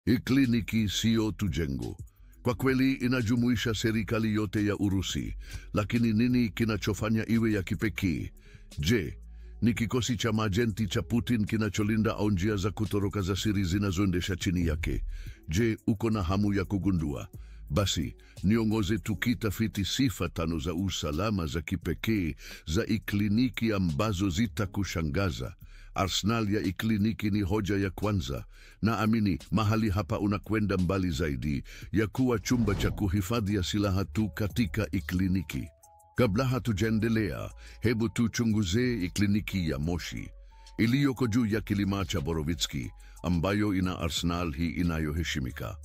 Hii kliniki sio tu jengo. Kwa kweli inajumuisha serikali yote ya Urusi, lakini nini kinachofanya iwe ya kipekee? Je, ni kikosi cha majenti cha Putin kinacholinda au njia za kutoroka za siri zinazoendesha chini yake? Je, uko na hamu ya kugundua? Basi, niongoze tukitafiti sifa 5 za usalama za kipekee za ikliniki ambazo zitakushangaza. Arsenal ya ikliniki ni hoja ya kwanza. Naamini mahali hapa unakwenda mbali zaidi ya kuwa chumba cha kuhifadhia silaha tu katika ikliniki. Kabla hatujaendelea, hebu tuchunguze ikliniki ya Moshi iliyoko juu ya kilima cha Borovitsky, ambayo ina arsenal hii inayoheshimika.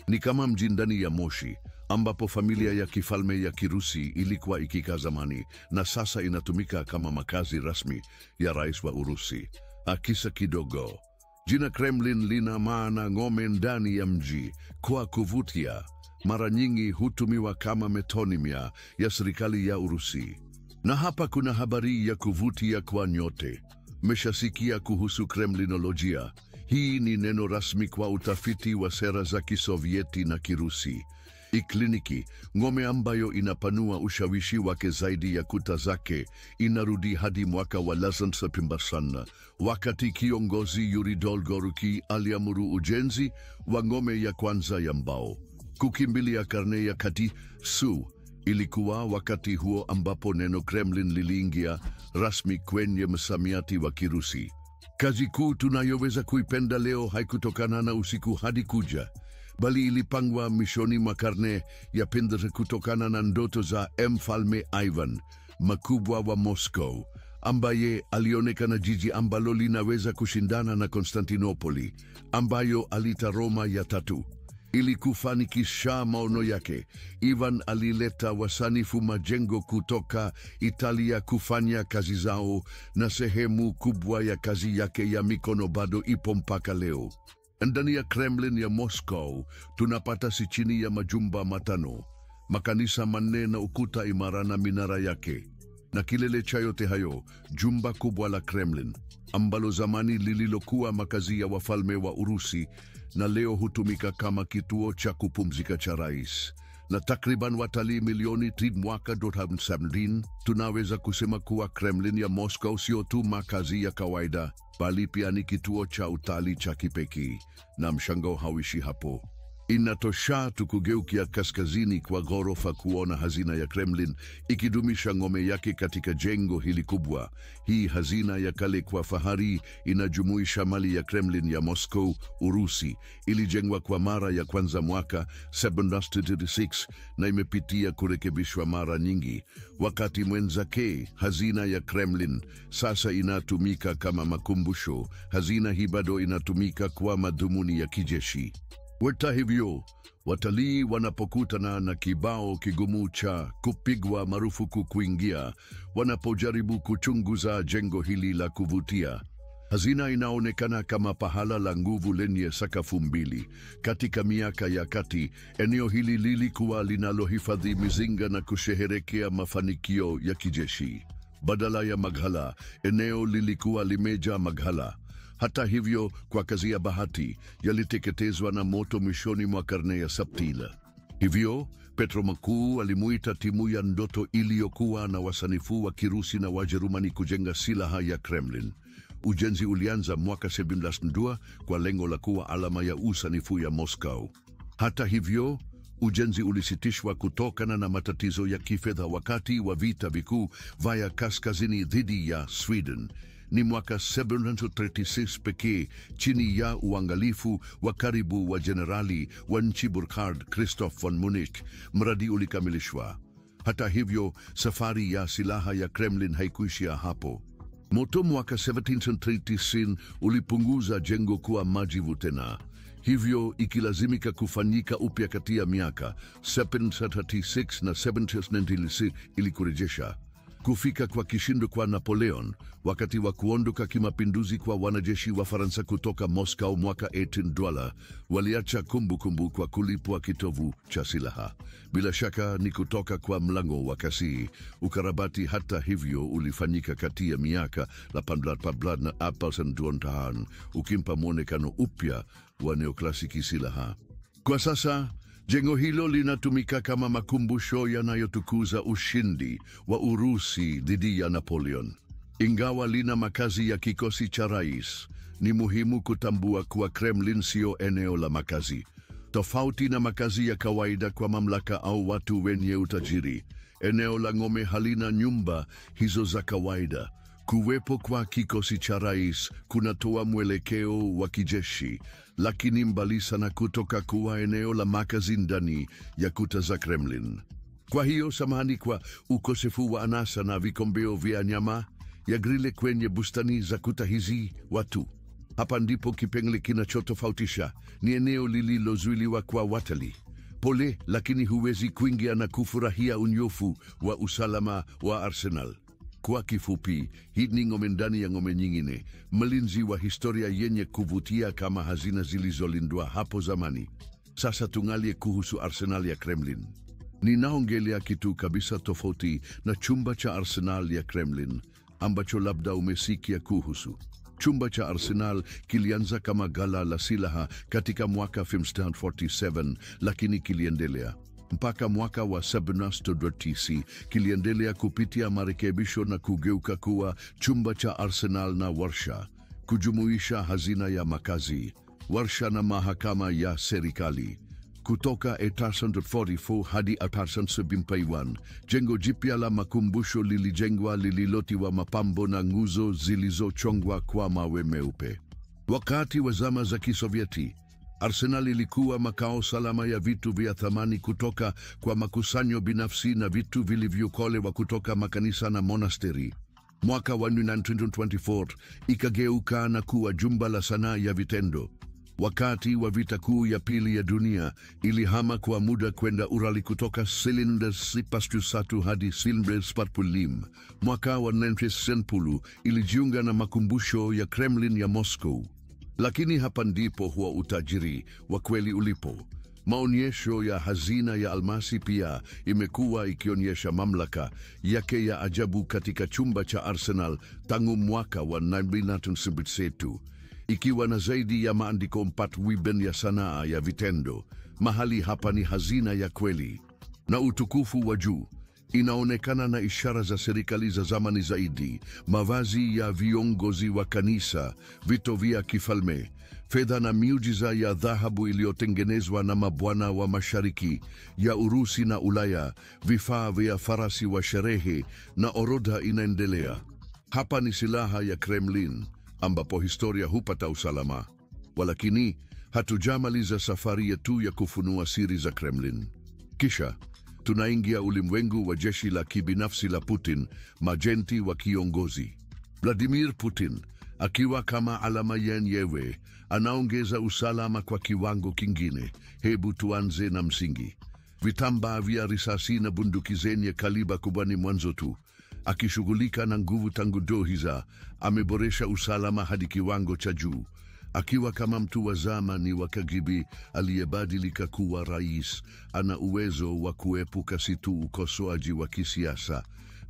Ni kama mji ndani ya Moshi, ambapo familia ya kifalme ya Kirusi ilikuwa ikikaa zamani na sasa inatumika kama makazi rasmi ya rais wa Urusi. Akisa kidogo. Jina Kremlin lina maana ngome ndani ya mji. Kwa kuvutia, mara nyingi hutumiwa kama metonymia ya serikali ya Urusi. Na hapa kuna habari ya kuvutia kwa nyote. Mmeshasikia kuhusu Kremlinolojia. Hii ni neno rasmi kwa utafiti wa sera za Kisovieti na Kirusi. Ikliniki, ngome ambayo inapanua ushawishi wake zaidi ya kuta zake, inarudi hadi mwaka wa 1970, wakati kiongozi Yuri Dolgoruki aliamuru ujenzi wa ngome ya kwanza ya mbao. Kukimbilia karne ya kati, ilikuwa wakati huo ambapo neno Kremlin liliingia rasmi kwenye msamiati wa Kirusi. Kazi kuu tunayoweza kuipenda leo haikutokana na usiku hadi kuja, bali ilipangwa mwishoni mwa karne ya pili kutokana na ndoto za Mfalme Ivan Mkubwa wa Moscow, ambaye alionekana jiji ambalo linaweza kushindana na Konstantinopoli, ambayo alita Roma ya tatu. Ili kufanikisha maono yake, Ivan alileta wasanifu majengo kutoka Italia kufanya kazi zao, na sehemu kubwa ya kazi yake ya mikono bado ipo mpaka leo. Ndani ya Kremlin ya Moscow tunapata si chini ya majumba 5, makanisa 4 na ukuta imara na minara yake. Na kilele cha yote hayo, jumba kubwa la Kremlin, ambalo zamani lililokuwa makazi ya wafalme wa Urusi, na leo hutumika kama kituo cha kupumzika cha rais. Na takriban watalii milioni mwaka 2017, tunaweza kusema kuwa Kremlin ya Moscow sio tu makazi ya kawaida, bali pia ni kituo cha utalii cha kipekee, na mshangao hauishi hapo. Inatosha tukugeukia kaskazini kwa ghorofa kuona hazina ya Kremlin ikidumisha ngome yake katika jengo hili kubwa. Hii hazina ya kale kwa fahari inajumuisha mali ya Kremlin ya Moscow, Urusi. Ilijengwa kwa mara ya kwanza mwaka 1736 na imepitia kurekebishwa mara nyingi. Wakati mwenzake, hazina ya Kremlin sasa inatumika kama makumbusho. Hazina hii bado inatumika kwa madhumuni ya kijeshi. Hata hivyo, watalii wanapokutana na kibao kigumu cha kupigwa marufuku kuingia, wanapojaribu kuchunguza jengo hili la kuvutia. Hazina inaonekana kama pahala la nguvu lenye sakafu 2. Katika miaka ya kati, eneo hili lilikuwa linalohifadhi mizinga na kusherehekea mafanikio ya kijeshi. Badala ya maghala, eneo lilikuwa limejaa maghala. Hata hivyo, kwa kazi ya bahati, yaliteketezwa na moto mwishoni mwa karne ya 17. Hivyo, Petro Mkuu alimuita timu ya ndoto iliyokuwa na wasanifu wa Kirusi na Wajerumani kujenga silaha ya Kremlin. Ujenzi ulianza mwaka 1702 kwa lengo la kuwa alama ya usanifu ya Moscow. Hata hivyo, ujenzi ulisitishwa kutokana na matatizo ya kifedha wakati wa vita vikuu vya kaskazini dhidi ya Sweden. Ni mwaka 1736 pekee, chini ya uangalifu wa karibu wa jenerali wa nchi Burkhard Christoph von Munich, mradi ulikamilishwa. Hata hivyo, safari ya silaha ya Kremlin haikuishia hapo. Moto mwaka 1739 ulipunguza jengo kuwa majivu tena, hivyo ikilazimika kufanyika upya kati ya miaka 1736 na 1796 ili kurejesha. Kufika kwa kishindo kwa Napoleon wakati wa kuondoka kimapinduzi kwa wanajeshi wa Faransa kutoka Moscow mwaka 1812 waliacha kumbukumbu kwa kulipwa kitovu cha silaha. Bila shaka ni kutoka kwa mlango wa kasi. Ukarabati hata hivyo ulifanyika kati ya miaka 1812 na 1820 ukimpa mwonekano upya wa neoklasiki silaha. Kwa sasa jengo hilo linatumika kama makumbusho yanayotukuza ushindi wa Urusi dhidi ya Napoleon. Ingawa lina makazi ya kikosi cha rais, ni muhimu kutambua kuwa Kremlin sio eneo la makazi. Tofauti na makazi ya kawaida kwa mamlaka au watu wenye utajiri, eneo la ngome halina nyumba hizo za kawaida. Kuwepo kwa kikosi cha rais kunatoa mwelekeo wa kijeshi, lakini mbali sana kutoka kuwa eneo la makazi ndani ya kuta za Kremlin. Kwa hiyo samahani kwa ukosefu wa anasa na vikombeo vya nyama ya grille kwenye bustani za kuta hizi watu. Hapa ndipo kipengele kinachotofautisha, ni eneo lililozuiliwa kwa watalii. Pole, lakini huwezi kuingia na kufurahia unyofu wa usalama wa Arsenal. Kwa kifupi, hii ni ngome ndani ya ngome nyingine, mlinzi wa historia yenye kuvutia kama hazina zilizolindwa hapo zamani. Sasa tungalie kuhusu Arsenal ya Kremlin. Ninaongelea kitu kabisa tofauti na chumba cha Arsenal ya Kremlin, ambacho labda umesikia kuhusu. Chumba cha Arsenal kilianza kama ghala la silaha katika mwaka 1547, lakini kiliendelea mpaka mwaka wa 1790, kiliendelea kupitia marekebisho na kugeuka kuwa chumba cha Arsenal na warsha, kujumuisha hazina ya makazi, warsha na mahakama ya serikali. Kutoka 1844 hadi 1871, jengo jipya la makumbusho lilijengwa lililotiwa mapambo na nguzo zilizochongwa kwa mawe meupe. Wakati wa zama za Kisovieti, Arsenal ilikuwa makao salama ya vitu vya thamani kutoka kwa makusanyo binafsi na vitu vilivyokolewa kutoka makanisa na monasteri. Mwaka wa 1924 ikageuka na kuwa jumba la sanaa ya vitendo. Wakati wa vita kuu ya pili ya dunia, ilihama kwa muda kwenda Urali kutoka Silinders hadi Silinders. Mwaka wa 1910 ilijiunga na makumbusho ya Kremlin ya Moscow. Lakini hapa ndipo huwa utajiri wa kweli ulipo. Maonyesho ya hazina ya almasi pia imekuwa ikionyesha mamlaka yake ya ajabu katika chumba cha Arsenal tangu mwaka wa 1972. Ikiwa na zaidi ya maandiko 4,000 ya sanaa ya vitendo. Mahali hapa ni hazina ya kweli na utukufu wa juu. Inaonekana na ishara za serikali za zamani zaidi, mavazi ya viongozi wa kanisa, vito vya kifalme, fedha na miujiza ya dhahabu iliyotengenezwa na mabwana wa mashariki ya Urusi na Ulaya, vifaa vya farasi wa sherehe, na orodha inaendelea. Hapa ni silaha ya Kremlin, ambapo historia hupata usalama. Walakini, hatujamaliza safari yetu ya kufunua siri za Kremlin. Kisha tunaingia ulimwengu wa jeshi la kibinafsi la Putin, majenti wa kiongozi. Vladimir Putin, akiwa kama alama yenyewe, anaongeza usalama kwa kiwango kingine. Hebu tuanze na msingi. Vitambaa vya risasi na bunduki zenye kaliba kubwa ni mwanzo tu. Akishughulika na nguvu tangu dohiza, ameboresha usalama hadi kiwango cha juu. Akiwa kama mtu wa zamani wa KGB aliyebadilika kuwa rais, ana uwezo wa kuepuka si tu ukosoaji wa kisiasa,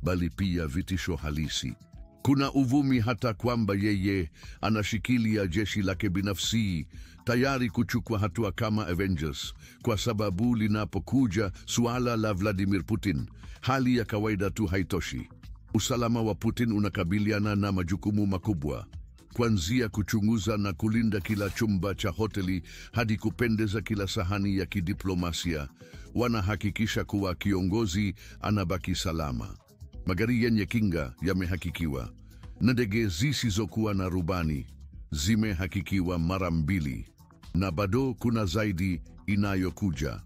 bali pia vitisho halisi. Kuna uvumi hata kwamba yeye anashikilia jeshi lake binafsi, tayari kuchukua hatua kama Avengers, kwa sababu linapokuja suala la Vladimir Putin, hali ya kawaida tu haitoshi. Usalama wa Putin unakabiliana na majukumu makubwa. Kuanzia kuchunguza na kulinda kila chumba cha hoteli hadi kupendeza kila sahani ya kidiplomasia, wanahakikisha kuwa kiongozi anabaki salama. Magari yenye kinga yamehakikiwa, na ndege zisizokuwa na rubani zimehakikiwa mara 2, na bado kuna zaidi inayokuja.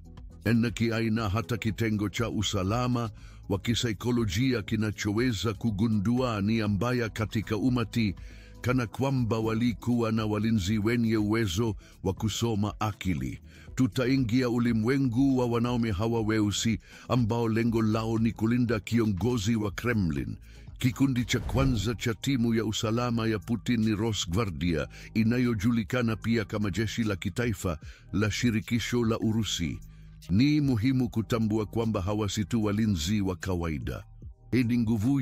Aina hata kitengo cha usalama wa kisaikolojia kinachoweza kugundua nia mbaya katika umati kana kwamba walikuwa na walinzi wenye uwezo wa kusoma akili. Tutaingia ulimwengu wa wanaume hawa weusi ambao lengo lao ni kulinda kiongozi wa Kremlin. Kikundi cha kwanza cha timu ya usalama ya Putin ni Rosgvardia, inayojulikana pia kama jeshi la kitaifa la shirikisho la Urusi. Ni muhimu kutambua kwamba hawa si tu walinzi wa kawaida. Hii ni nguvu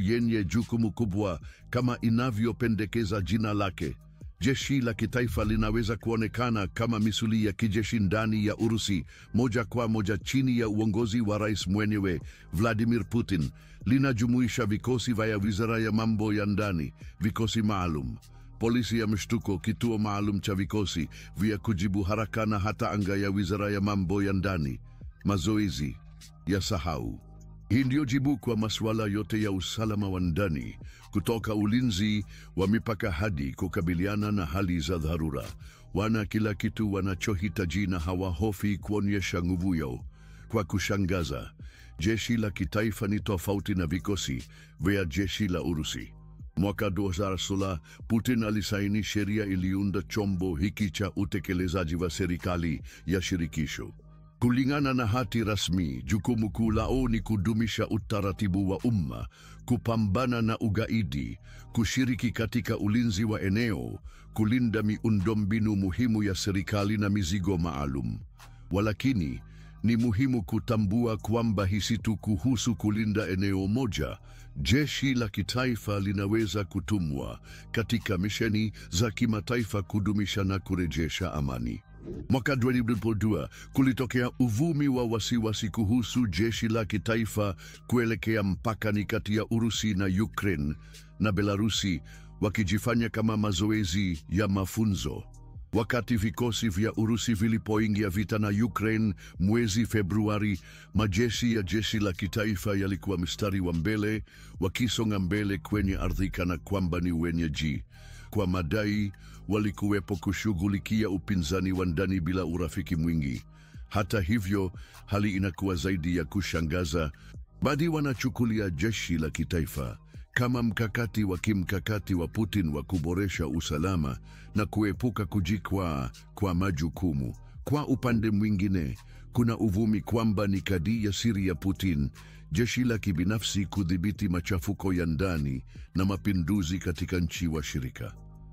yenye jukumu kubwa kama inavyopendekeza jina lake. Jeshi la kitaifa linaweza kuonekana kama misuli ya kijeshi ndani ya Urusi, moja kwa moja chini ya uongozi wa rais mwenyewe Vladimir Putin. Linajumuisha vikosi vya wizara ya mambo ya ndani, vikosi maalum, polisi ya mshtuko, kituo maalum cha vikosi vya kujibu haraka na hata anga ya wizara ya mambo ya ndani. Mazoezi ya sahau. Hii ndio jibu kwa masuala yote ya usalama wa ndani, kutoka ulinzi wa mipaka hadi kukabiliana na hali za dharura. Wana kila kitu wanachohitaji na hawahofi kuonyesha nguvu yao. Kwa kushangaza, jeshi la kitaifa ni tofauti na vikosi vya jeshi la Urusi. Mwaka 2016, Putin alisaini sheria iliunda chombo hiki cha utekelezaji wa serikali ya shirikisho. Kulingana na hati rasmi, jukumu kuu lao ni kudumisha utaratibu wa umma, kupambana na ugaidi, kushiriki katika ulinzi wa eneo, kulinda miundombinu muhimu ya serikali na mizigo maalum. Walakini, ni muhimu kutambua kwamba hii si tu kuhusu kulinda eneo moja. Jeshi la kitaifa linaweza kutumwa katika misheni za kimataifa kudumisha na kurejesha amani. Mwaka 2022 kulitokea uvumi wa wasiwasi kuhusu jeshi la kitaifa kuelekea mpakani kati ya Urusi na Ukraine na Belarusi, wakijifanya kama mazoezi ya mafunzo. Wakati vikosi vya Urusi vilipoingia vita na Ukraine mwezi Februari, majeshi ya jeshi la kitaifa yalikuwa mstari wa mbele, wakisonga mbele kwenye ardhi kana kwamba ni wenyeji. Kwa madai, walikuwepo kushughulikia upinzani wa ndani bila urafiki mwingi. Hata hivyo, hali inakuwa zaidi ya kushangaza. Baadhi wanachukulia jeshi la kitaifa kama mkakati wa kimkakati wa Putin wa kuboresha usalama na kuepuka kujikwaa kwa majukumu. Kwa upande mwingine, kuna uvumi kwamba ni kadi ya siri ya Putin, jeshi la kibinafsi kudhibiti machafuko ya ndani na mapinduzi katika nchi washirika.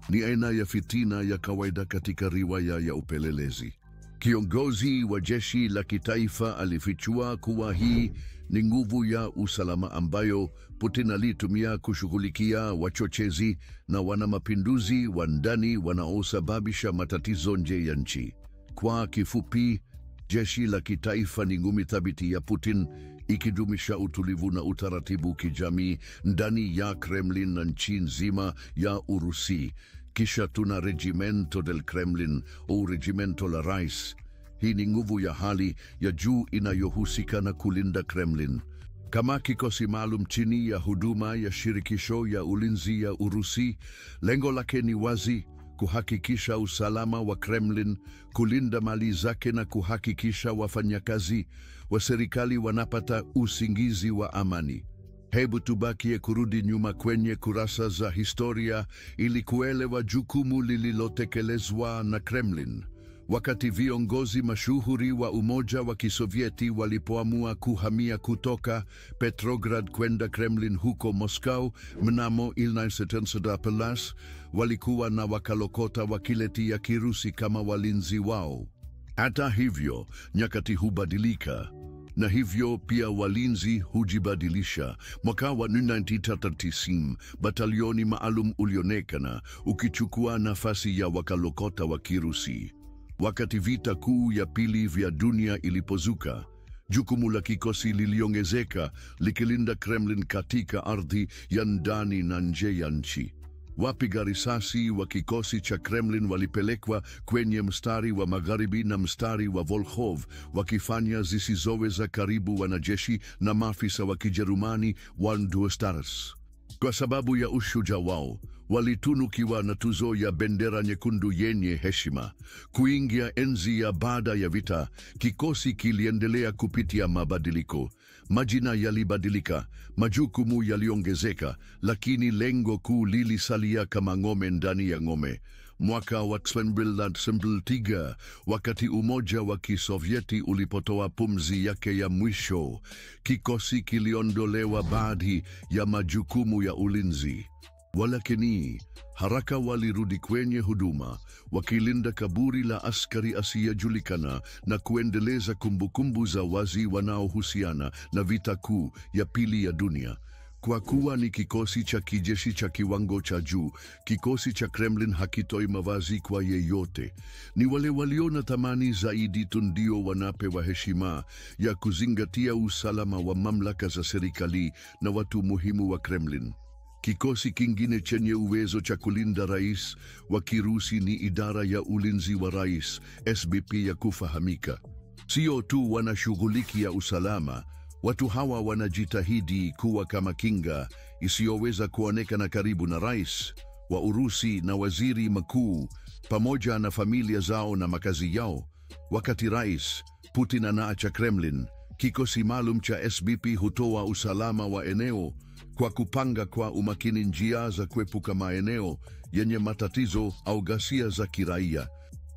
Ni aina ya fitina ya kawaida katika riwaya ya upelelezi. Kiongozi wa jeshi la kitaifa alifichua kuwa hii ni nguvu ya usalama ambayo Putin alitumia kushughulikia wachochezi na wanamapinduzi wa ndani wanaosababisha matatizo nje ya nchi. Kwa kifupi, jeshi la kitaifa ni ngumi thabiti ya Putin, ikidumisha utulivu na utaratibu kijamii ndani ya Kremlin na nchi nzima ya Urusi. Kisha tuna Regimento del Kremlin au Regimento la Rais. Hii ni nguvu ya hali ya juu inayohusika na kulinda Kremlin. Kama kikosi maalum chini ya huduma ya shirikisho ya ulinzi ya Urusi, lengo lake ni wazi: kuhakikisha usalama wa Kremlin, kulinda mali zake na kuhakikisha wafanyakazi wa serikali wanapata usingizi wa amani. Hebu tubakie kurudi nyuma kwenye kurasa za historia ili kuelewa jukumu lililotekelezwa na Kremlin. Wakati viongozi mashuhuri wa Umoja wa Kisovieti walipoamua kuhamia kutoka Petrograd kwenda Kremlin huko Moscow mnamo 1917, walikuwa na wakalokota wa kileti ya Kirusi kama walinzi wao. Hata hivyo, nyakati hubadilika, na hivyo pia walinzi hujibadilisha. Mwaka wa 1930, batalioni maalum ulionekana ukichukua nafasi ya wakalokota wa Kirusi. Wakati vita kuu ya pili vya dunia ilipozuka, jukumu la kikosi liliongezeka, likilinda Kremlin katika ardhi ya ndani na nje ya nchi. Wapiga risasi wa kikosi cha Kremlin walipelekwa kwenye mstari wa magharibi na mstari wa Volkhov, wakifanya zisizoweza karibu wanajeshi na maafisa wa Kijerumani Wallenstars. Kwa sababu ya ushujaa wao, walitunukiwa na tuzo ya bendera nyekundu yenye heshima. Kuingia enzi ya baada ya vita, kikosi kiliendelea kupitia mabadiliko. Majina yalibadilika, majukumu yaliongezeka, lakini lengo kuu lilisalia kama ngome ndani ya ngome. Mwaka wa 1973, wakati Umoja wa Kisovieti ulipotoa pumzi yake ya mwisho, kikosi kiliondolewa baadhi ya majukumu ya ulinzi. Walakini, haraka walirudi kwenye huduma, wakilinda kaburi la askari asiyejulikana na kuendeleza kumbukumbu za wazi wanaohusiana na vita kuu ya pili ya dunia. Kwa kuwa ni kikosi cha kijeshi cha kiwango cha juu, kikosi cha Kremlin hakitoi mavazi kwa yeyote. Ni wale waliona thamani zaidi tu ndio wanapewa heshima ya kuzingatia usalama wa mamlaka za serikali na watu muhimu wa Kremlin. Kikosi kingine chenye uwezo cha kulinda rais wa Kirusi ni idara ya ulinzi wa rais, SBP ya kufahamika. Sio tu wanashughulikia usalama, watu hawa wanajitahidi kuwa kama kinga isiyoweza kuonekana karibu na rais wa Urusi na waziri mkuu, pamoja na familia zao na makazi yao. Wakati rais Putin anaacha Kremlin, kikosi maalum cha SBP hutoa usalama wa eneo kwa kupanga kwa umakini njia za kuepuka maeneo yenye matatizo au ghasia za kiraia.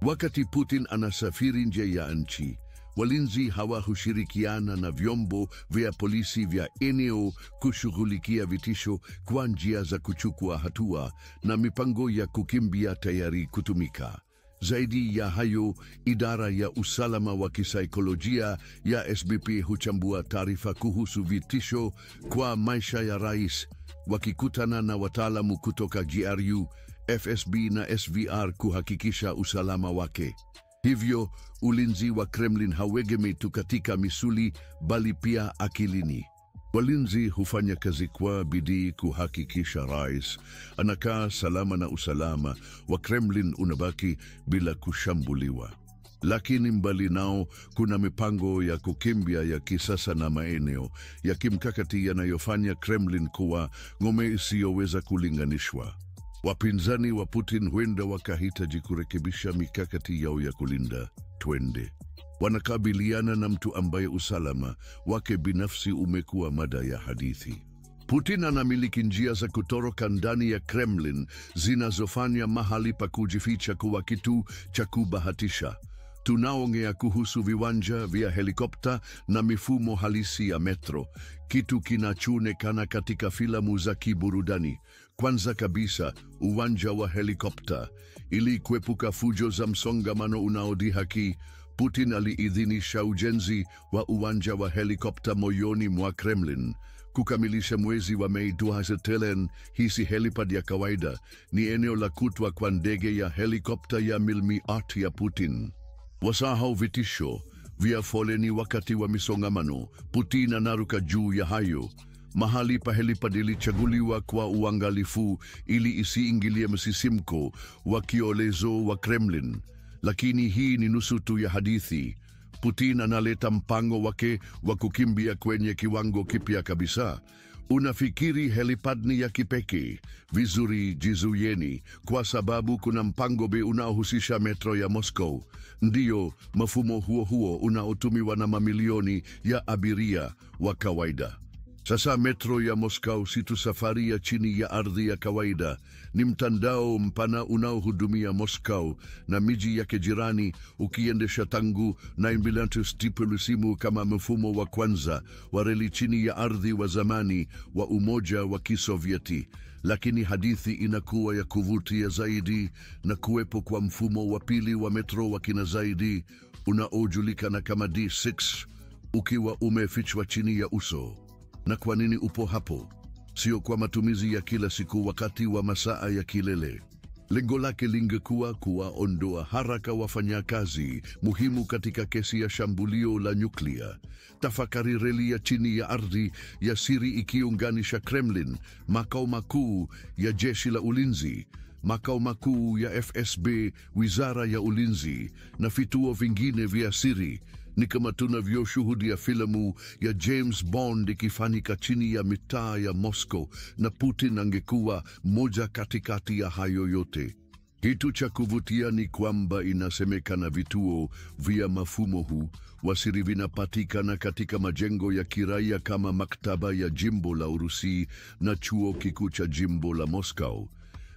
Wakati Putin anasafiri nje ya nchi, walinzi hawa hushirikiana na vyombo vya polisi vya eneo kushughulikia vitisho kwa njia za kuchukua hatua na mipango ya kukimbia tayari kutumika. Zaidi ya hayo, idara ya usalama wa kisaikolojia ya SBP huchambua taarifa kuhusu vitisho kwa maisha ya rais, wakikutana na wataalamu kutoka GRU, FSB na SVR kuhakikisha usalama wake. Hivyo, ulinzi wa Kremlin hauegemei tu katika misuli bali pia akilini. Walinzi hufanya kazi kwa bidii kuhakikisha rais anakaa salama na usalama wa Kremlin unabaki bila kushambuliwa. Lakini mbali nao, kuna mipango ya kukimbia ya kisasa na maeneo ya kimkakati yanayofanya Kremlin kuwa ngome isiyoweza kulinganishwa. Wapinzani wa Putin huenda wakahitaji kurekebisha mikakati yao ya kulinda. Wanakabiliana na mtu ambaye usalama wake binafsi umekuwa mada ya hadithi. Putin anamiliki njia za kutoroka ndani ya Kremlin zinazofanya mahali pa kujificha kuwa kitu cha kubahatisha. Tunaongea kuhusu viwanja vya helikopta na mifumo halisi ya metro, kitu kinachoonekana katika filamu za kiburudani. Kwanza kabisa, uwanja wa helikopta. Ili kuepuka fujo za msongamano unaodhihaki, Putin aliidhinisha ujenzi wa uwanja wa helikopta moyoni mwa Kremlin. Kukamilisha mwezi wa Mei 2010, hii si helipad ya kawaida, ni eneo la kutwa kwa ndege ya helikopta ya Mil-Mi-8 ya Putin. Wasahau vitisho vya foleni wakati wa misongamano. Putin anaruka juu ya hayo. Mahali pa helipad ilichaguliwa kwa uangalifu ili isiingilie msisimko wa kiolezo wa Kremlin. Lakini hii ni nusu tu ya hadithi. Putin analeta mpango wake wa kukimbia kwenye kiwango kipya kabisa. Unafikiri helipad ni ya kipekee? Vizuri, jizuieni, kwa sababu kuna mpango B unaohusisha metro ya Moscow. Ndiyo, mfumo huo unaotumiwa na mamilioni ya abiria wa kawaida. Sasa metro ya Moscow si tu safari ya chini ya ardhi ya kawaida, ni mtandao mpana unaohudumia Moscow na miji yake jirani, ukiendesha tangu 1970 kama mfumo wa kwanza wa reli chini ya ardhi wa zamani wa Umoja wa Kisovieti. Lakini hadithi inakuwa ya kuvutia zaidi na kuwepo kwa mfumo wa pili wa metro wa kina zaidi unaojulikana kama D6, ukiwa umefichwa chini ya uso. Na kwa nini upo hapo? Sio kwa matumizi ya kila siku wakati wa masaa ya kilele. Lengo lake lingekuwa kuwaondoa haraka wafanyakazi muhimu katika kesi ya shambulio la nyuklia. Tafakari reli ya chini ya ardhi ya siri ikiunganisha Kremlin, makao makuu ya jeshi la ulinzi, makao makuu ya FSB, wizara ya ulinzi, na vituo vingine vya siri. Ni kama tunavyoshuhudia filamu ya James Bond ikifanyika chini ya mitaa ya Moscow, na Putin angekuwa moja katikati ya hayo yote. Kitu cha kuvutia ni kwamba inasemekana vituo vya mfumo huu wa siri vinapatikana katika majengo ya kiraia kama maktaba ya jimbo la Urusi na chuo kikuu cha jimbo la Moscow.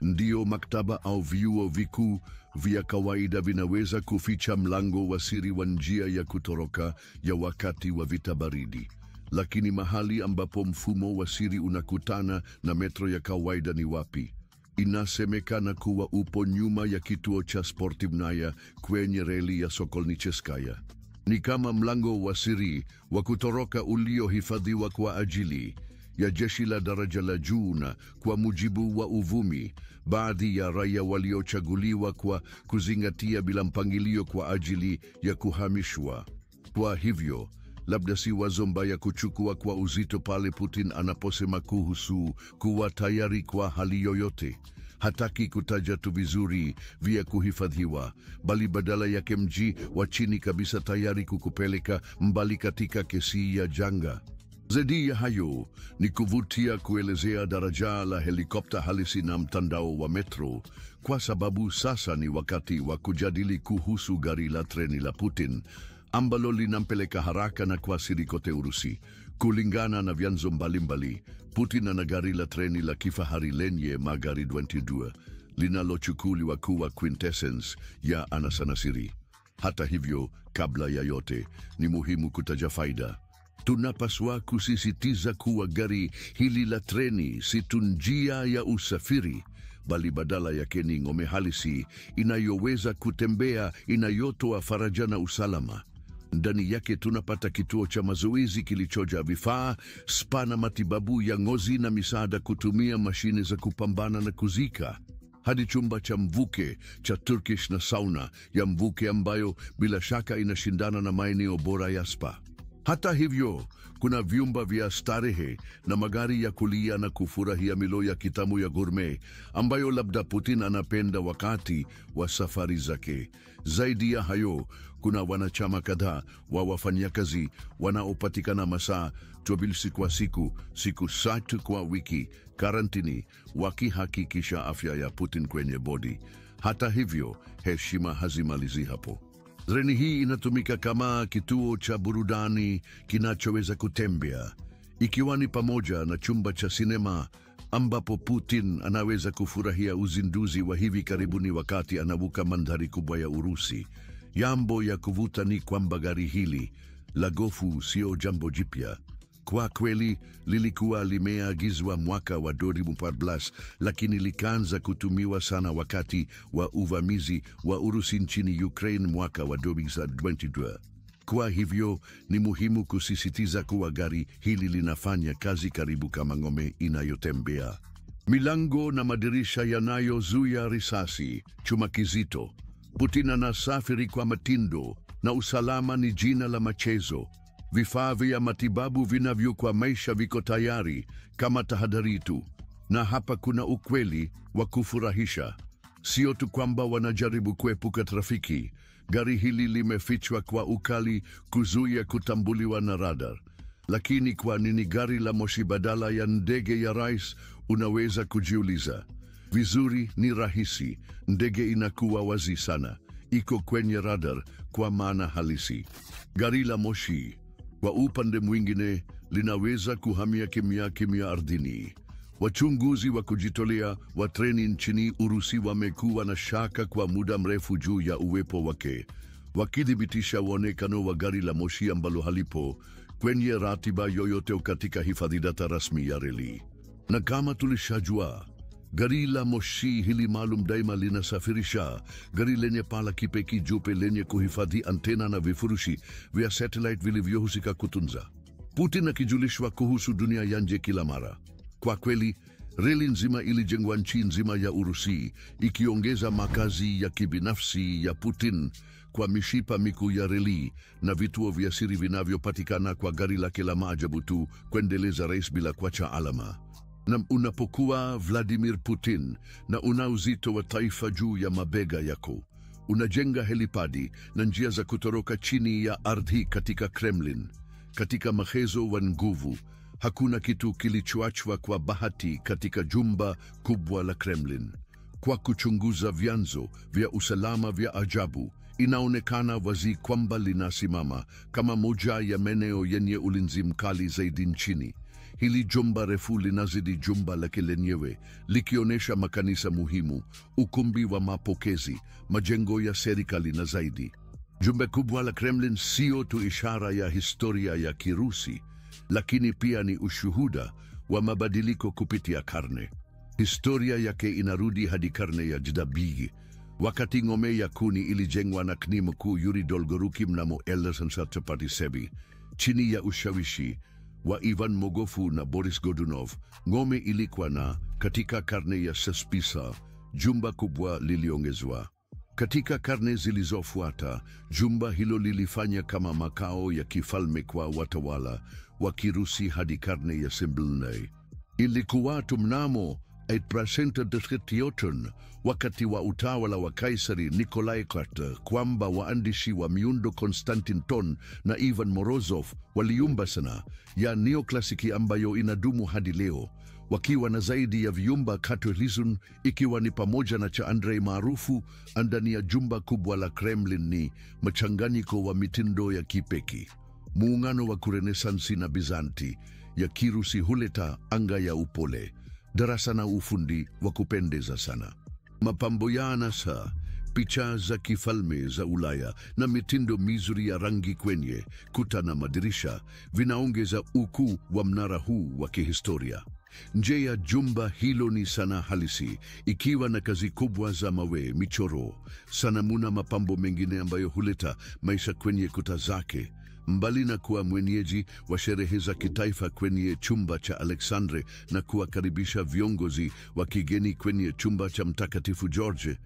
Ndio maktaba au vyuo vikuu vya kawaida vinaweza kuficha mlango wa siri wa njia ya kutoroka ya wakati wa vita baridi. Lakini mahali ambapo mfumo wa siri unakutana na metro ya kawaida ni wapi? Inasemekana kuwa upo nyuma ya kituo cha Sportivnaya kwenye reli ya Sokolnicheskaya. Ni kama mlango wa siri wa kutoroka uliohifadhiwa kwa ajili ya jeshi la daraja la juu, na kwa mujibu wa uvumi, baadhi ya raia waliochaguliwa kwa kuzingatia bila mpangilio kwa ajili ya kuhamishwa. Kwa hivyo, labda si wazo mbaya kuchukua kwa uzito pale Putin anaposema kuhusu kuwa tayari kwa hali yoyote. Hataki kutaja tu vizuri vya kuhifadhiwa, bali badala yake mji wa chini kabisa tayari kukupeleka mbali katika kesi ya janga. Zaidi ya hayo, ni kuvutia kuelezea daraja la helikopta halisi na mtandao wa metro, kwa sababu sasa ni wakati wa kujadili kuhusu gari la treni la Putin, ambalo linampeleka haraka na kwa siri kote Urusi. Kulingana na vyanzo mbalimbali, Putin ana gari la treni la kifahari lenye magari 22 linalochukuliwa kuwa quintessence ya anasa siri. Hata hivyo, kabla ya yote, ni muhimu kutaja faida. Tunapaswa kusisitiza kuwa gari hili la treni si tu njia ya usafiri, bali badala yake ni ngome halisi inayoweza kutembea, inayotoa faraja na usalama. Ndani yake tunapata kituo cha mazoezi kilichojaa vifaa, spa na matibabu ya ngozi na misaada kutumia mashine za kupambana na kuzika, hadi chumba cha mvuke cha Turkish na sauna ya mvuke ambayo bila shaka inashindana na maeneo bora ya spa. Hata hivyo, kuna vyumba vya starehe na magari ya kulia na kufurahia milo ya kitamu ya gourmet ambayo labda Putin anapenda wakati wa safari zake. Zaidi ya hayo, kuna wanachama kadhaa wa wafanyakazi wanaopatikana masaa 12 kwa siku 7 kwa wiki karantini, wakihakikisha afya ya Putin kwenye bodi. Hata hivyo, heshima hazimalizi hapo. Treni hii inatumika kama kituo cha burudani kinachoweza kutembea, ikiwa ni pamoja na chumba cha sinema ambapo Putin anaweza kufurahia uzinduzi wa hivi karibuni wakati anavuka mandhari kubwa ya Urusi. Jambo ya kuvuta ni kwamba gari hili la gofu sio jambo jipya. Kwa kweli lilikuwa limeagizwa mwaka wa 2014, lakini likaanza kutumiwa sana wakati wa uvamizi wa Urusi nchini Ukraine mwaka wa 2022. Kwa hivyo ni muhimu kusisitiza kuwa gari hili linafanya kazi karibu kama ngome inayotembea. Milango na madirisha yanayozuia risasi, chuma kizito. Putin anasafiri kwa mtindo, na usalama ni jina la machezo. Vifaa vya matibabu vinavyokwamisha viko tayari kama tahadhari tu. Na hapa kuna ukweli wa kufurahisha. Sio tu kwamba wanajaribu kuepuka trafiki. Gari hili limefichwa kwa ukali kuzuia kutambuliwa na radar. Lakini kwa nini gari la moshi badala ya ndege ya rais? Unaweza kujiuliza. Vizuri, ni rahisi. Ndege inakuwa wazi sana. Iko kwenye radar kwa maana halisi. Gari la moshi, kwa upande mwingine, linaweza kuhamia kimya ardhini. Wachunguzi wa kujitolea wa treni nchini Urusi wamekuwa na shaka kwa muda mrefu juu ya uwepo wake, wakithibitisha uonekano wa gari la moshi ambalo halipo kwenye ratiba yoyote katika hifadhi data rasmi ya reli. Na kama tulishajua, gari la moshi hili maalum daima linasafirisha gari lenye paa la kipekee jeupe lenye kuhifadhi antena na vifurushi vya satellite vilivyohusika kutunza. Putin akijulishwa kuhusu dunia ya nje kila mara. Kwa kweli, reli nzima ilijengwa nchi nzima ya Urusi, ikiongeza makazi ya kibinafsi ya Putin kwa mishipa mikuu ya reli na vituo vya siri vinavyopatikana kwa gari lake la maajabu tu kuendeleza rais bila kuacha alama. Na unapokuwa Vladimir Putin na una uzito wa taifa juu ya mabega yako, Unajenga helipadi na njia za kutoroka chini ya ardhi katika Kremlin. Katika mchezo wa nguvu, hakuna kitu kilichoachwa kwa bahati katika jumba kubwa la Kremlin. Kwa kuchunguza vyanzo vya usalama vya ajabu, inaonekana wazi kwamba linasimama kama moja ya maeneo yenye ulinzi mkali zaidi nchini. Hili jumba refu linazidi jumba lake lenyewe, likionyesha makanisa muhimu, ukumbi wa mapokezi, majengo ya serikali na zaidi. Jumba kubwa la Kremlin sio tu ishara ya historia ya Kirusi, lakini pia ni ushuhuda wa mabadiliko kupitia karne. Historia yake inarudi hadi karne ya Jadabigi, wakati ngome ya kuni ilijengwa na Knii Mkuu Yuri Dolgoruki mnamo 1937 chini ya ushawishi wa Ivan Mogofu na Boris Godunov. Ngome ilikuwa na, katika karne ya 16, jumba kubwa liliongezwa. Katika karne zilizofuata, jumba hilo lilifanya kama makao ya kifalme kwa watawala wa Kirusi hadi karne ya 14. Ilikuwa tu mnamo 8 wakati wa utawala wa Kaisari Nikolai IV kwamba waandishi wa miundo Konstantin Ton na Ivan Morozov waliumba sanaa ya neoklasiki ambayo inadumu hadi leo, wakiwa na zaidi ya vyumba katolizun, ikiwa ni pamoja na cha Andrei maarufu. Ndani ya jumba kubwa la Kremlin ni mchanganyiko wa mitindo ya kipekee. Muungano wa Kurenesansi na Bizanti ya Kirusi huleta anga ya upole, darasa na ufundi wa kupendeza sana. Mapambo ya anasa, picha za kifalme za Ulaya na mitindo mizuri ya rangi kwenye kuta na madirisha vinaongeza ukuu wa mnara huu wa kihistoria. Nje ya jumba hilo ni sanaa halisi, ikiwa na kazi kubwa za mawe, michoro, sanamu na mapambo mengine ambayo huleta maisha kwenye kuta zake. Mbali na kuwa mwenyeji wa sherehe za kitaifa kwenye chumba cha Alexandre na kuwakaribisha viongozi wa kigeni kwenye chumba cha Mtakatifu George,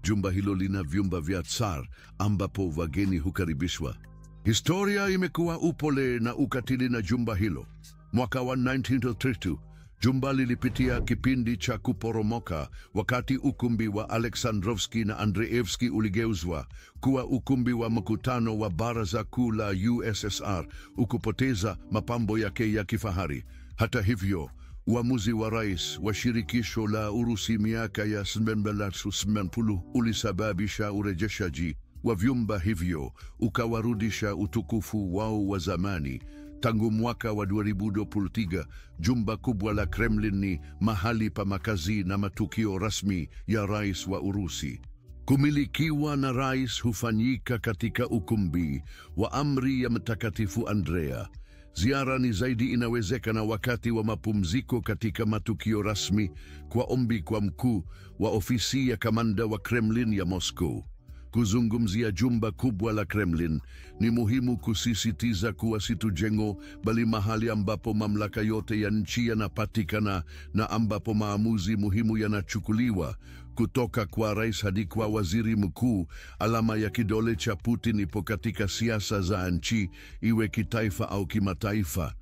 jumba hilo lina vyumba vya Tsar ambapo wageni hukaribishwa. Historia imekuwa upole na ukatili na jumba hilo. Mwaka wa 1932, jumba lilipitia kipindi cha kuporomoka wakati ukumbi wa Alexandrovski na Andreevski uligeuzwa kuwa ukumbi wa mkutano wa Baraza Kuu la USSR, ukupoteza mapambo yake ya kifahari. Hata hivyo, uamuzi wa rais wa shirikisho la Urusi miaka ya 1980 ulisababisha urejeshaji wa vyumba hivyo, ukawarudisha utukufu wao wa zamani. Tangu mwaka wa 2013, jumba kubwa la Kremlin ni mahali pa makazi na matukio rasmi ya rais wa Urusi. Kumilikiwa na rais hufanyika katika ukumbi wa amri ya Mtakatifu Andrea. Ziara ni zaidi inawezekana wakati wa mapumziko katika matukio rasmi, kwa ombi kwa mkuu wa ofisi ya kamanda wa Kremlin ya Moscow. Kuzungumzia jumba kubwa la Kremlin ni muhimu kusisitiza kuwa si tu jengo, bali mahali ambapo mamlaka yote ya nchi yanapatikana na ambapo maamuzi muhimu yanachukuliwa, kutoka kwa rais hadi kwa waziri mkuu. Alama ya kidole cha Putin ipo katika siasa za nchi, iwe kitaifa au kimataifa.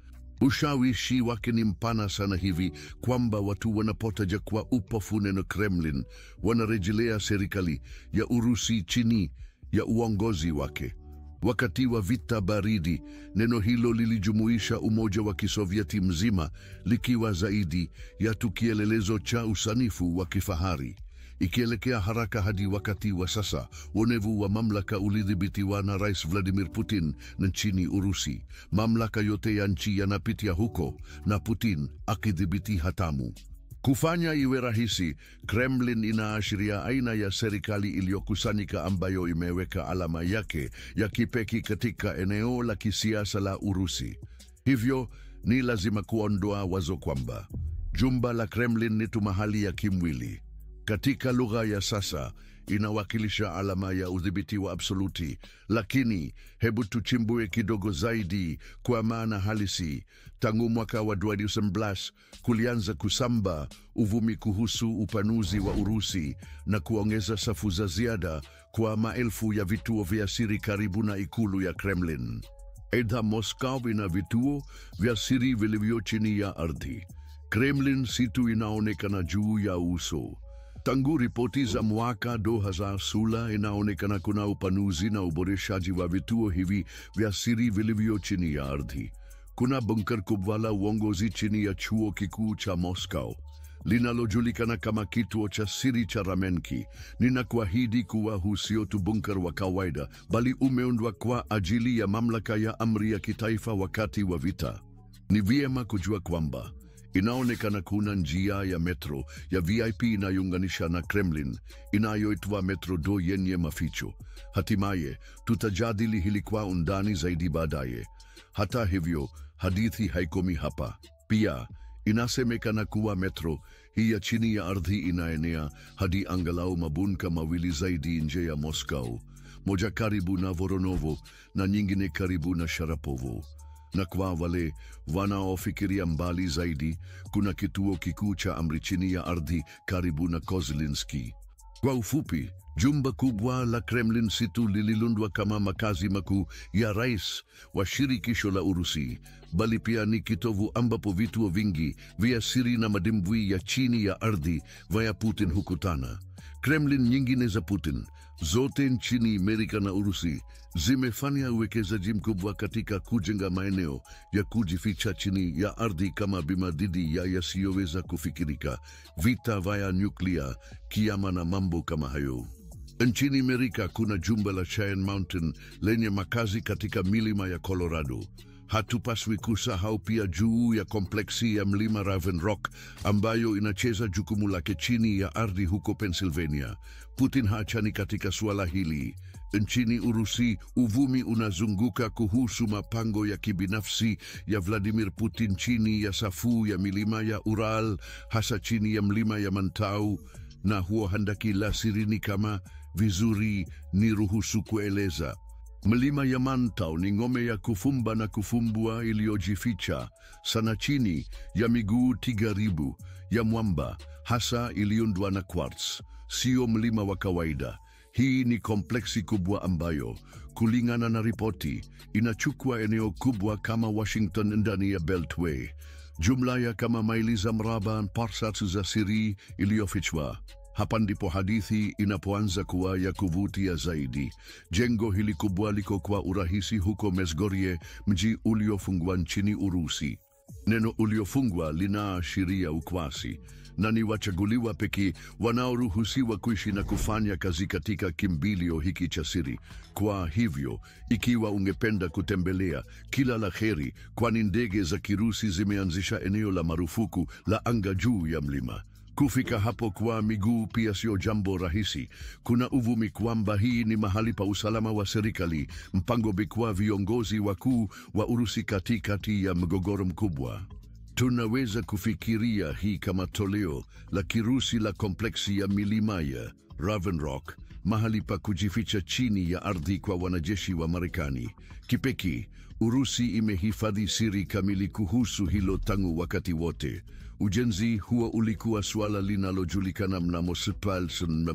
Ushawishi wake ni mpana sana hivi kwamba watu wanapotaja kwa upofu neno Kremlin wanarejelea serikali ya Urusi chini ya uongozi wake. Wakati wa vita baridi, neno hilo lilijumuisha Umoja wa Kisovieti mzima, likiwa zaidi ya tu kielelezo cha usanifu wa kifahari. Ikielekea haraka hadi wakati wa sasa, uonevu wa mamlaka ulidhibitiwa na Rais Vladimir Putin na nchini Urusi. Mamlaka yote ya nchi yanapitia huko, na Putin akidhibiti hatamu. Kufanya iwe rahisi, Kremlin inaashiria aina ya serikali iliyokusanyika ambayo imeweka alama yake ya kipekee katika eneo la kisiasa la Urusi. Hivyo, ni lazima kuondoa wazo kwamba jumba la Kremlin ni tu mahali ya kimwili. Katika lugha ya sasa, inawakilisha alama ya udhibiti wa absoluti, lakini hebu tuchimbue kidogo zaidi kwa maana halisi. Tangu mwaka wa 2017 kulianza kusamba uvumi kuhusu upanuzi wa Urusi na kuongeza safu za ziada kwa maelfu ya vituo vya siri karibu na ikulu ya Kremlin. Aidha, Moscow ina vituo vya siri vilivyo chini ya ardhi. Kremlin si tu inaonekana juu ya uso. Tangu ripoti za mwaka 2000 inaonekana kuna upanuzi na uboreshaji wa vituo hivi vya siri vilivyo chini ya ardhi. Kuna bunker kubwa la uongozi chini ya chuo kikuu cha Moscow linalojulikana kama kituo cha siri cha Ramenki. Ninakuahidi kuwa huu sio tu bunker wa kawaida, bali umeundwa kwa ajili ya mamlaka ya amri ya kitaifa wakati wa vita. Ni vyema kujua kwamba inaonekana kuna njia ya metro ya VIP inayounganisha na Kremlin, inayoitwa Metro 2 yenye maficho. Hatimaye tutajadili hili kwa undani zaidi baadaye. Hata hivyo, hadithi haikomi hapa. Pia inasemekana kuwa metro hii ya chini ya ardhi inaenea hadi angalau mabunka mawili zaidi nje ya Moscow, moja karibu na Voronovo na nyingine karibu na Sharapovo. Na kwa wale wanaofikiria mbali zaidi, kuna kituo kikuu cha amri chini ya ardhi karibu na Kozlinski. Kwa ufupi, jumba kubwa la Kremlin si tu lililundwa kama makazi makuu ya rais wa shirikisho la Urusi, bali pia ni kitovu ambapo vituo vingi vya siri na madimbwi ya chini ya ardhi vya Putin hukutana. Kremlin nyingine za Putin, zote nchini Amerika na Urusi, zimefanya uwekezaji mkubwa katika kujenga maeneo ya kujificha chini ya ardhi kama bima dhidi ya yasiyoweza kufikirika, vita vya nyuklia, kiama na mambo kama hayo. Nchini Amerika kuna jumba la Cheyenne Mountain lenye makazi katika milima ya Colorado. Hatupaswi kusahau pia juu ya kompleksi ya mlima Raven Rock ambayo inacheza jukumu lake chini ya ardhi huko Pennsylvania. Putin hachani katika suala hili. Nchini Urusi, uvumi unazunguka kuhusu mapango ya kibinafsi ya Vladimir Putin chini ya safu ya milima ya Ural, hasa chini ya mlima ya Mantau, na huo handaki la sirini kama vizuri ni ruhusu kueleza. Mlima ya Mantau ni ngome ya kufumba na kufumbua iliyojificha sana chini ya miguu tigaribu ya mwamba, hasa iliundwa na quartz. Sio mlima wa kawaida. Hii ni kompleksi kubwa ambayo, kulingana na ripoti, inachukua eneo kubwa kama Washington ndani ya Beltway. Jumla ya kama maili za mraba parsats za siri iliyofichwa. Hapa ndipo hadithi inapoanza kuwa ya kuvutia zaidi. Jengo hili kubwa liko kwa urahisi huko Mesgorie, mji uliofungwa nchini Urusi. Neno uliofungwa linaashiria ukwasi, na ni wachaguliwa pekee wanaoruhusiwa kuishi na kufanya kazi katika kimbilio hiki cha siri. Kwa hivyo, ikiwa ungependa kutembelea, kila la heri, kwani ndege za Kirusi zimeanzisha eneo la marufuku la anga juu ya mlima. Kufika hapo kwa miguu pia sio jambo rahisi. Kuna uvumi kwamba hii ni mahali pa usalama wa serikali, mpango bikwa viongozi wakuu wa Urusi katikati ya mgogoro mkubwa. Tunaweza kufikiria hii kama toleo la Kirusi la kompleksi ya milima ya Raven Rock, mahali pa kujificha chini ya ardhi kwa wanajeshi wa Marekani. Kipekee, Urusi imehifadhi siri kamili kuhusu hilo tangu wakati wote. Ujenzi huo ulikuwa suala linalojulikana mnamo Septemba,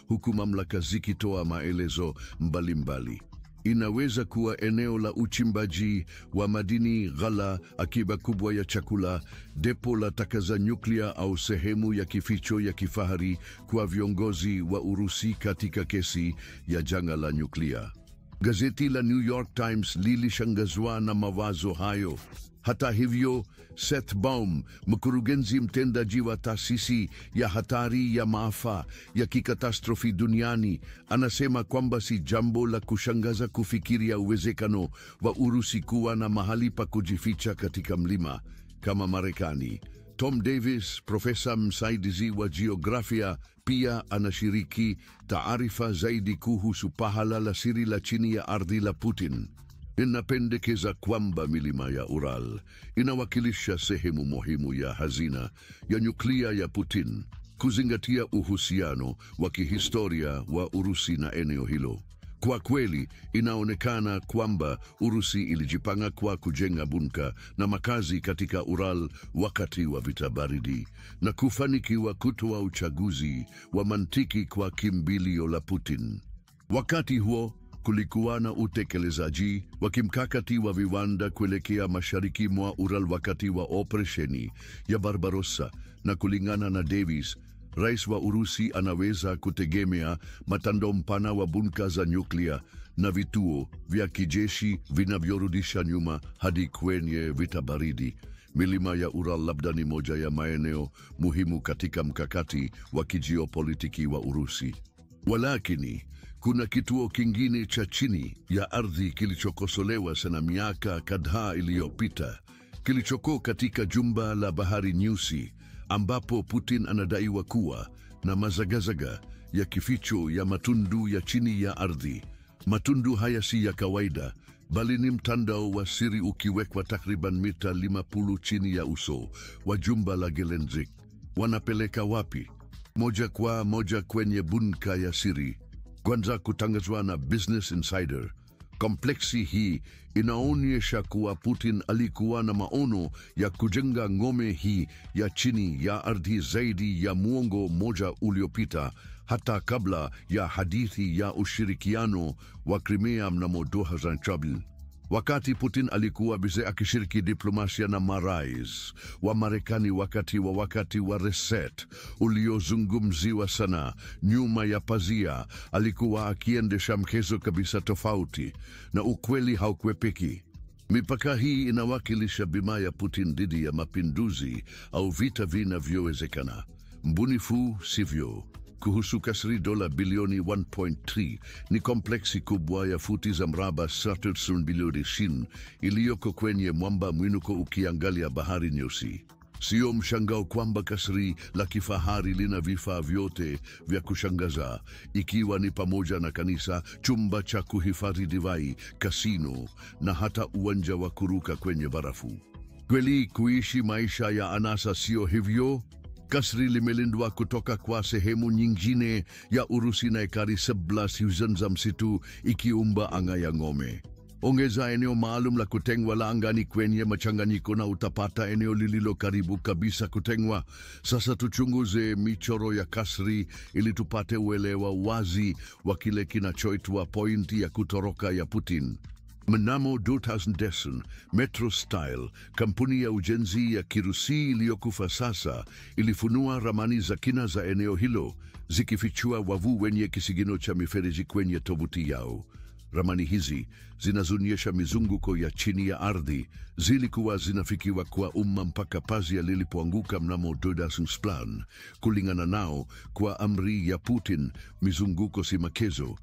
huku mamlaka zikitoa maelezo mbalimbali. Inaweza kuwa eneo la uchimbaji wa madini, ghala, akiba kubwa ya chakula, depo la taka za nyuklia au sehemu ya kificho ya kifahari kwa viongozi wa Urusi katika kesi ya janga la nyuklia. Gazeti la New York Times lilishangazwa na mawazo hayo. Hata hivyo, Seth Baum, mkurugenzi mtendaji wa taasisi ya hatari ya maafa ya kikatastrofi duniani, anasema kwamba si jambo la kushangaza kufikiria uwezekano wa Urusi kuwa na mahali pa kujificha katika mlima kama Marekani. Tom Davis, profesa msaidizi wa jiografia, pia anashiriki taarifa zaidi kuhusu pahala la siri la chini ya ardhi la Putin. Inapendekeza kwamba milima ya Ural inawakilisha sehemu muhimu ya hazina ya nyuklia ya Putin, kuzingatia uhusiano wa kihistoria wa Urusi na eneo hilo. Kwa kweli, inaonekana kwamba Urusi ilijipanga kwa kujenga bunka na makazi katika Ural wakati wa vita baridi, na kufanikiwa kutoa uchaguzi wa mantiki kwa kimbilio la Putin. Wakati huo, kulikuwa na utekelezaji wa kimkakati wa viwanda kuelekea mashariki mwa Ural wakati wa operesheni ya Barbarossa, na kulingana na Davis, rais wa Urusi anaweza kutegemea mtandao mpana wa bunker za nyuklia na vituo vya kijeshi vinavyorudisha nyuma hadi kwenye vita baridi. Milima ya Ural labda ni moja ya maeneo muhimu katika mkakati wa kijiopolitiki wa Urusi. Walakini, kuna kituo kingine cha chini ya ardhi kilichokosolewa sana miaka kadhaa iliyopita, kilichoko katika jumba la Bahari Nyeusi, ambapo Putin anadaiwa kuwa na mazagazaga ya kificho ya matundu ya chini ya ardhi. Matundu haya si ya kawaida, bali ni mtandao wa siri ukiwekwa takriban mita 50 chini ya uso wa jumba la Gelendzhik. Wanapeleka wapi? Moja kwa moja kwenye bunka ya siri. Kwanza kutangazwa na Business Insider. Kompleksi hii inaonyesha kuwa Putin alikuwa na maono ya kujenga ngome hii ya chini ya ardhi zaidi ya muongo mmoja uliopita, hata kabla ya hadithi ya ushirikiano wa Crimea mnamo 2007. Wakati Putin alikuwa bize akishiriki diplomasia na marais wa Marekani wakati wa reset uliozungumziwa sana nyuma ya pazia, alikuwa akiendesha mchezo kabisa tofauti, na ukweli haukwepeki. Mipaka hii inawakilisha bima ya Putin dhidi ya mapinduzi au vita vinavyowezekana. Mbunifu, sivyo? Kuhusu kasri dola bilioni 1.3 ni kompleksi kubwa ya futi za mraba 30 bilioni shin iliyoko kwenye mwamba mwinuko ukiangalia Bahari Nyeusi. Sio mshangao kwamba kasri la kifahari lina vifaa vyote vya kushangaza, ikiwa ni pamoja na kanisa, chumba cha kuhifadhi divai, kasino na hata uwanja wa kuruka kwenye barafu. Kweli kuishi maisha ya anasa sio hivyo? Kasri limelindwa kutoka kwa sehemu nyingine ya Urusi na ekari 11,000 za msitu ikiumba anga ya ngome. Ongeza eneo maalum la kutengwa la angani kwenye machanganyiko na utapata eneo lililo karibu kabisa kutengwa. Sasa tuchunguze michoro ya kasri ili tupate uelewa wazi wa kile kinachoitwa pointi ya kutoroka ya Putin. Mnamo 2010, Metro Style, kampuni ya ujenzi ya Kirusi iliyokufa sasa, ilifunua ramani za kina za eneo hilo, zikifichua wavu wenye kisigino cha mifereji kwenye tovuti yao. Ramani hizi zinazoonyesha mizunguko ya chini ya ardhi zilikuwa zinafikiwa kwa umma mpaka pazia lilipoanguka mnamo 2007. Kulingana nao, kwa amri ya Putin, mizunguko si makezo.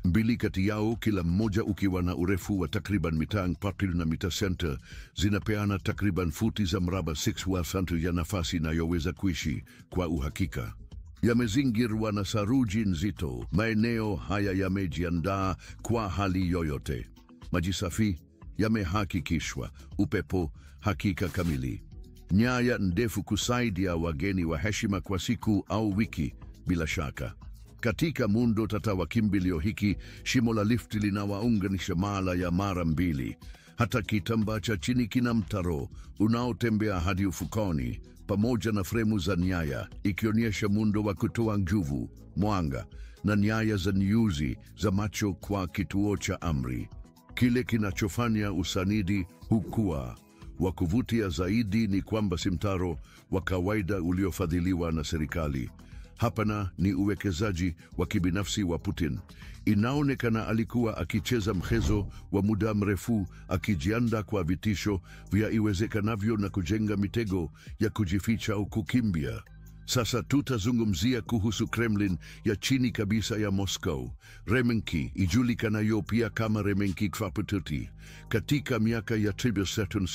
Mbili kati yao, kila mmoja ukiwa na urefu wa takriban mita 40 na mita center, zinapeana takriban futi za mraba 6,000 ya nafasi inayoweza kuishi kwa uhakika. Yamezingirwa na saruji nzito. Maeneo haya yamejiandaa kwa hali yoyote. Maji safi yamehakikishwa, upepo hakika kamili. Nyaya ndefu kusaidia wageni wa heshima kwa siku au wiki bila shaka. Katika muundo tata wa kimbilio hiki, shimo la lifti linawaunganisha mara ya mara mbili. Hata kitambaa cha chini kina mtaro unaotembea hadi ufukoni, pamoja na fremu za nyaya, ikionyesha muundo wa kutoa nguvu, mwanga na nyaya za nyuzi za macho kwa kituo cha amri. Kile kinachofanya usanidi hukua wa kuvutia zaidi ni kwamba si mtaro wa kawaida uliofadhiliwa na serikali. Hapana, ni uwekezaji wa kibinafsi wa Putin. Inaonekana alikuwa akicheza mchezo wa muda mrefu, akijiandaa kwa vitisho vya iwezekanavyo na kujenga mitego ya kujificha au kukimbia. Sasa tutazungumzia kuhusu Kremlin ya chini kabisa ya Moscow, Remenki, ijulikanayo pia kama Remenki Krapatuti. Katika miaka ya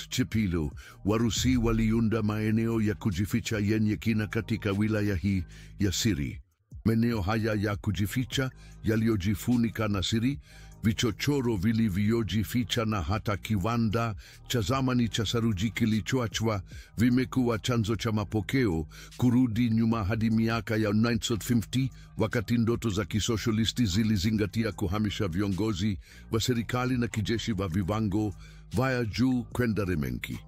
Chipilo, Warusi waliunda maeneo ya kujificha yenye kina katika wilaya hii ya siri. Maeneo haya ya kujificha yaliyojifunika na siri, vichochoro vilivyojificha na hata kiwanda cha zamani cha saruji kilichoachwa vimekuwa chanzo cha mapokeo kurudi nyuma hadi miaka ya 1950, wakati ndoto za kisoshalisti zilizingatia kuhamisha viongozi wa serikali na kijeshi wa viwango vya juu kwenda Remenki.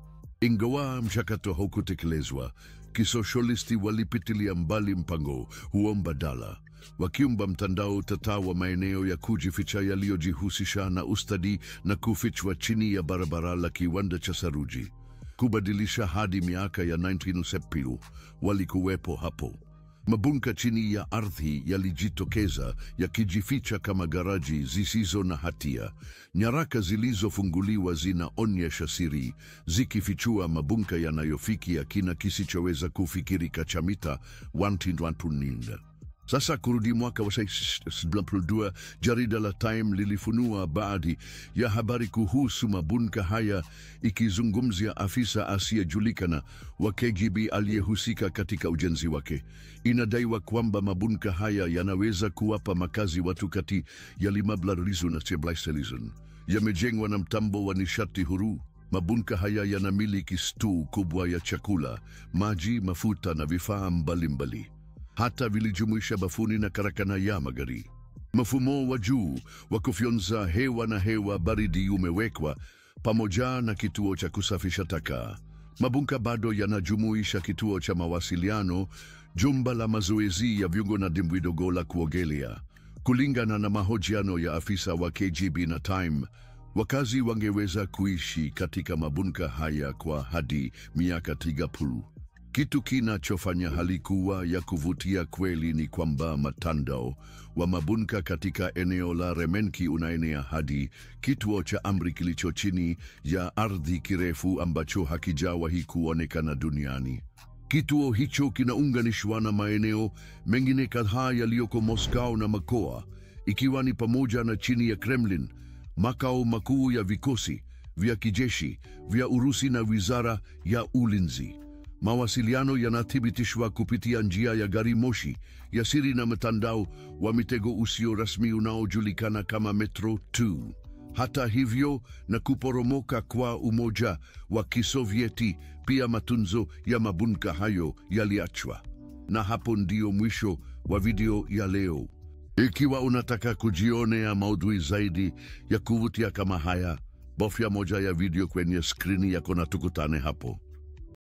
Ingawa mchakato haukutekelezwa, kisoshalisti walipitilia mbali mpango huo mbadala, wakiumba mtandao tata wa maeneo ya kujificha yaliyojihusisha na ustadi na kufichwa chini ya barabara la kiwanda cha saruji. Kubadilisha hadi miaka ya 1970 walikuwepo hapo. Mabunka chini ya ardhi yalijitokeza yakijificha kama garaji zisizo na hatia. Nyaraka zilizofunguliwa zinaonyesha siri, zikifichua mabunka yanayofikia kina kisichoweza kufikirika cha mita 1.1. Sasa kurudi mwaka wa 1992, jarida la Time lilifunua baadhi ya habari kuhusu mabunka haya, ikizungumzia afisa asiyejulikana wa KGB aliyehusika katika ujenzi wake. Inadaiwa kwamba mabunka haya yanaweza kuwapa makazi watu kati ya 15 na 17. Yamejengwa na mtambo wa nishati huru. Mabunka haya yanamiliki stoo kubwa ya chakula, maji, mafuta na vifaa mbalimbali. Hata vilijumuisha bafuni na karakana ya magari. Mfumo wa juu wa kufyonza hewa na hewa baridi umewekwa, pamoja na kituo cha kusafisha taka. Mabunka bado yanajumuisha kituo cha mawasiliano, jumba la mazoezi ya viungo na dimbwi dogo la kuogelea. Kulingana na mahojiano ya afisa wa KGB na Time, wakazi wangeweza kuishi katika mabunka haya kwa hadi miaka 30. Kitu kinachofanya hali kuwa ya kuvutia kweli ni kwamba mtandao wa mabunka katika eneo la Remenki unaenea hadi kituo cha Amri kilicho chini ya ardhi, kirefu ambacho hakijawahi kuonekana duniani. Kituo hicho kinaunganishwa na maeneo mengine kadhaa yaliyoko Moscow na mikoa, ikiwa ni pamoja na chini ya Kremlin, makao makuu ya vikosi vya kijeshi vya Urusi na wizara ya ulinzi. Mawasiliano yanathibitishwa kupitia njia ya gari moshi ya siri na mtandao wa mitego usio rasmi unaojulikana kama Metro 2. Hata hivyo, na kuporomoka kwa Umoja wa Kisovieti, pia matunzo ya mabunka hayo yaliachwa. Na hapo ndio mwisho wa video ya leo. Ikiwa unataka kujionea maudhui zaidi ya kuvutia kama haya, bofya moja ya video kwenye skrini yako na tukutane hapo.